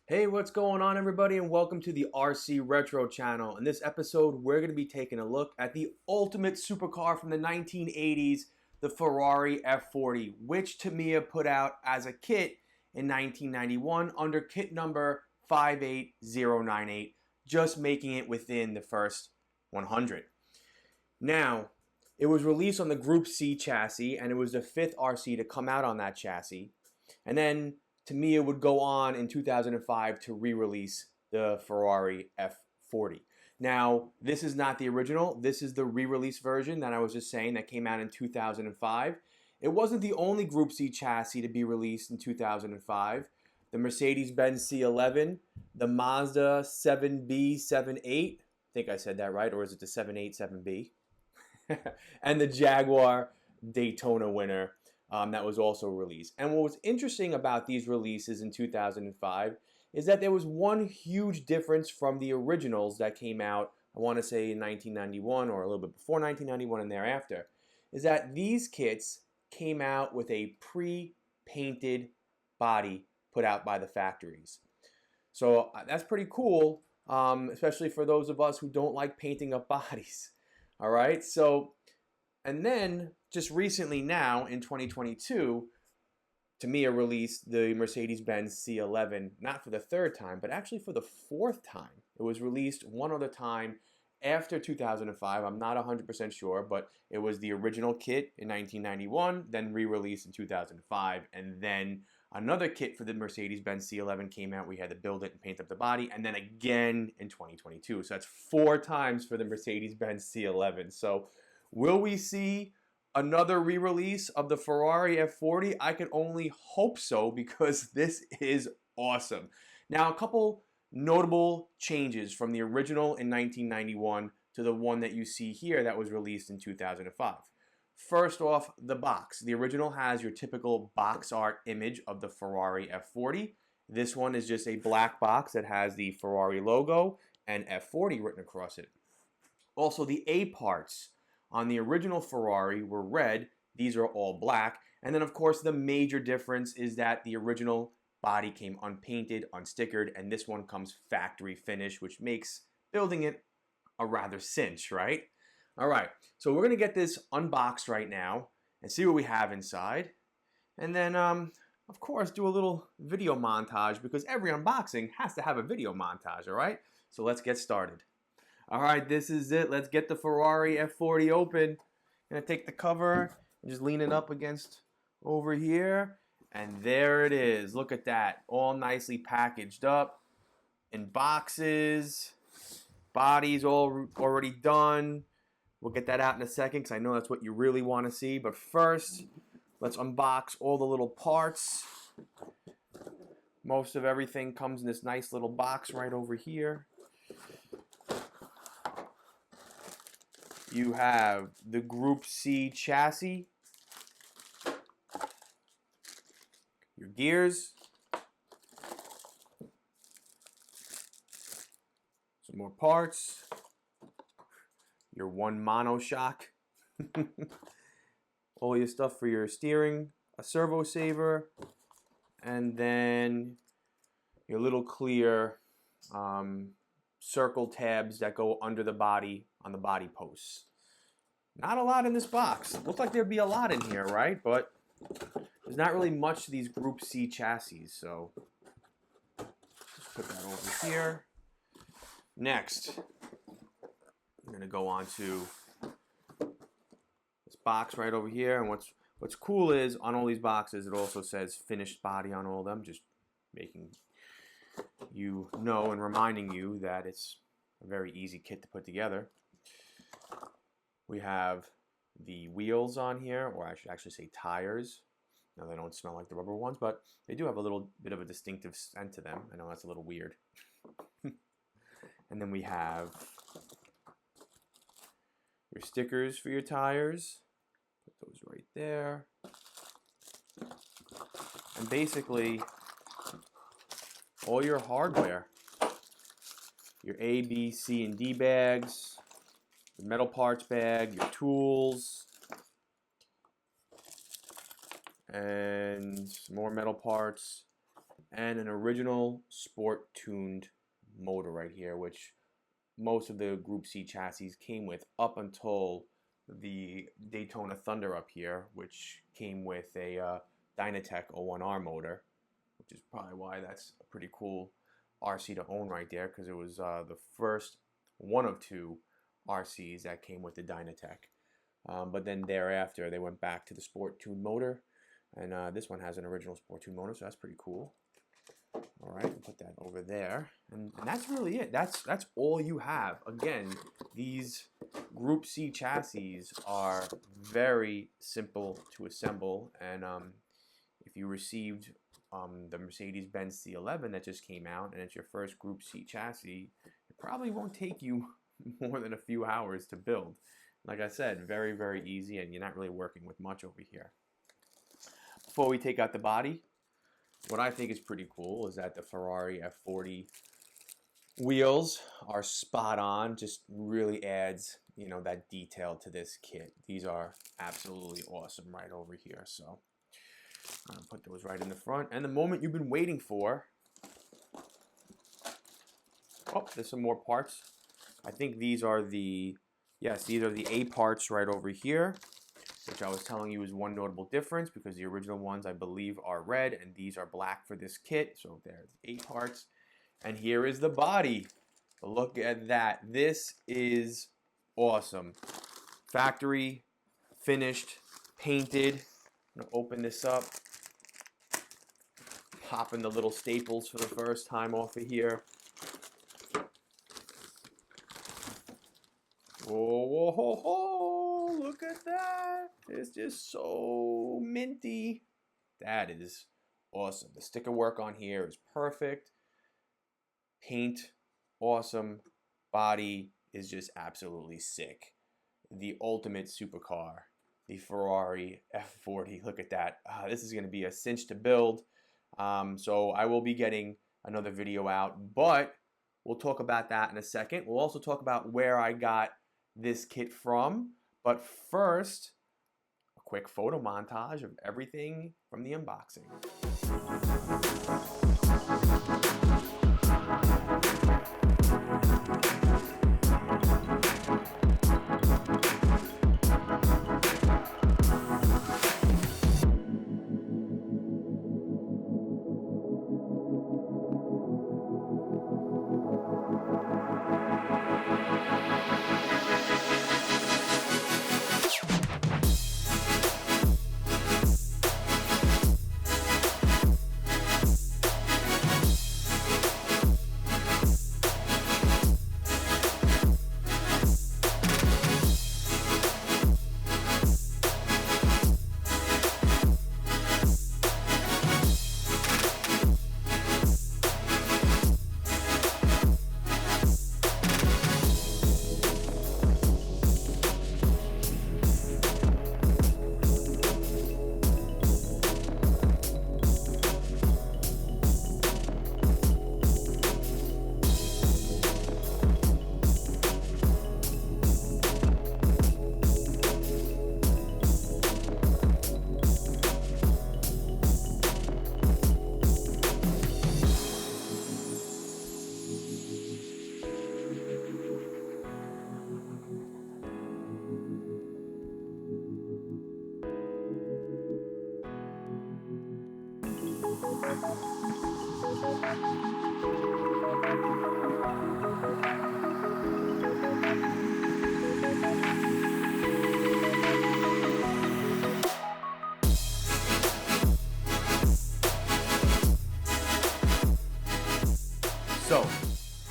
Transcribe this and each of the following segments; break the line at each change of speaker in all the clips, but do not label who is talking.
Hey, what's going on everybody, and welcome to the RC Retro channel. In this episode, we're going to be taking a look at the ultimate supercar from the 1980s, the Ferrari F40, which Tamiya put out as a kit in 1991 under kit number 58098, just making it within the first 100. Now, it was released on the Group C chassis, and it was the fifth RC to come out on that chassis. And then Tamiya would go on in 2005 to re-release the Ferrari F40. Now, this is not the original. This is the re-release version that I was just saying that came out in 2005. It wasn't the only Group C chassis to be released in 2005. The Mercedes-Benz C11, the Mazda 7B 78, I think I said that right, or is it the 787B? And the Jaguar Daytona winner. That was also released. And what was interesting about these releases in 2005 is that there was one huge difference from the originals that came out, I want to say in 1991 or a little bit before 1991 and thereafter, is that these kits came out with a pre-painted body put out by the factories. So that's pretty cool, especially for those of us who don't like painting up bodies. All right, so, and then just recently now in 2022, Tamiya released the Mercedes-Benz C11, not for the third time, but actually for the fourth time. It was released one other time after 2005. I'm not 100% sure, but it was the original kit in 1991, then re-released in 2005, and then another kit for the Mercedes-Benz C11 came out. We had to build it and paint up the body, and then again in 2022. So that's four times for the Mercedes-Benz C11. So will we see another re-release of the Ferrari F40? I can only hope so, because this is awesome. Now, a couple notable changes from the original in 1991 to the one that you see here that was released in 2005. First off, the box. The original has your typical box art image of the Ferrari F40. This one is just a black box that has the Ferrari logo and F40 written across it. Also, the A parts on the original Ferrari were red. These are all black. And then, of course, the major difference is that the original body came unpainted, unstickered, and this one comes factory finish, which makes building it a rather cinch, right? All right, so we're going to get this unboxed right now and see what we have inside. And then, of course, do a little video montage, because every unboxing has to have a video montage, all right? So let's get started. All right, this is it. Let's get the Ferrari F40 open. I'm gonna take the cover and just lean it up against over here. And there it is. Look at that. All nicely packaged up in boxes. Body's all already done. We'll get that out in a second, because I know that's what you really want to see. But first, let's unbox all the little parts. Most of everything comes in this nice little box right over here. You have the Group C chassis, your gears, some more parts, your one monoshock, all your stuff for your steering, a servo saver, and then your little clear circle tabs that go under the body on the body posts. Not a lot in this box. Looks like there'd be a lot in here, right? But there's not really much to these Group C chassis, so just put that over here. Next, I'm gonna go on to this box right over here, and what's cool is on all these boxes it also says finished body on all of them, just making you know and reminding you that it's a very easy kit to put together. We have the wheels on here, or I should actually say tires. Now, they don't smell like the rubber ones, but they do have a little bit of a distinctive scent to them. I know that's a little weird. And then we have your stickers for your tires. Put those right there. And basically, all your hardware. Your A, B, C, and D bags, your metal parts bag, your tools, and more metal parts, and an original sport tuned motor right here, which most of the Group C chassis came with up until the Daytona Thunder up here, which came with a Dynatech 01R motor, which is probably why that's a pretty cool RC to own right there, because it was the first one of two RCs that came with the Dynatech. But then thereafter, they went back to the sport tuned motor, and this one has an original sport tuned motor, so that's pretty cool. All right, we'll put that over there, and that's really it. That's all you have. Again, these Group C chassis are very simple to assemble, and if you received the Mercedes-Benz C11 that just came out, and it's your first Group C chassis, it probably won't take you more than a few hours to build. Like I said, very, very easy, and you're not really working with much over here. Before we take out the body, what I think is pretty cool is that the Ferrari F40 wheels are spot on. Just really adds, that detail to this kit. These are absolutely awesome right over here. So I'm gonna put those right in the front. And the moment you've been waiting for. Oh, there's some more parts. I think these are the, yes, these are the A parts right over here, which I was telling you is one notable difference, because the original ones I believe are red and these are black for this kit. So there's 8 parts. And here is the body. Look at that. This is awesome. Factory finished, painted. I'm gonna open this up. Popping the little staples for the first time off of here. Whoa, whoa, whoa, whoa, look at that. It's just so minty. That is awesome. The sticker work on here is perfect. Paint, awesome. Body is just absolutely sick. The ultimate supercar, the Ferrari F40. Look at that. This is going to be a cinch to build. So I will be getting another video out, but we'll talk about that in a second. We'll also talk about where I got this kit from. But first, a quick photo montage of everything from the unboxing. So,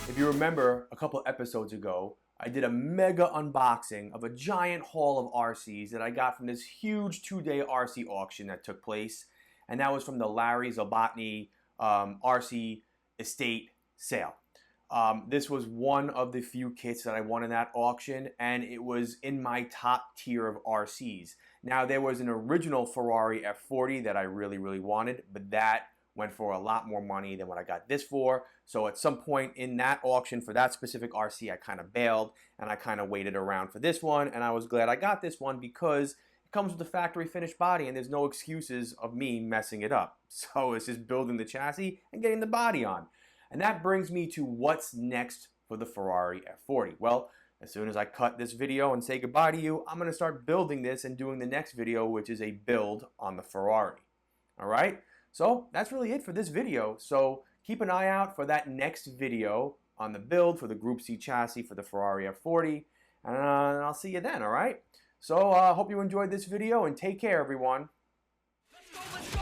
if you remember a couple episodes ago, I did a mega unboxing of a giant haul of RCs that I got from this huge 2-day RC auction that took place. And that was from the Larry Zalbotny RC estate sale. This was one of the few kits that I won in that auction, and it was in my top tier of RCs. Now, there was an original Ferrari F40 that I really, really wanted, but that went for a lot more money than what I got this for. So at some point in that auction for that specific RC, I kind of bailed and I kind of waited around for this one, and I was glad I got this one because It comes with a factory finished body and there's no excuses of me messing it up. So it's just building the chassis and getting the body on. And that brings me to what's next for the Ferrari F40. Well, as soon as I cut this video and say goodbye to you, I'm going to start building this and doing the next video, which is a build on the Ferrari. All right? So that's really it for this video. So keep an eye out for that next video on the build for the Group C chassis for the Ferrari F40. And I'll see you then, all right? So I hope you enjoyed this video and take care, everyone. Let's go, let's go.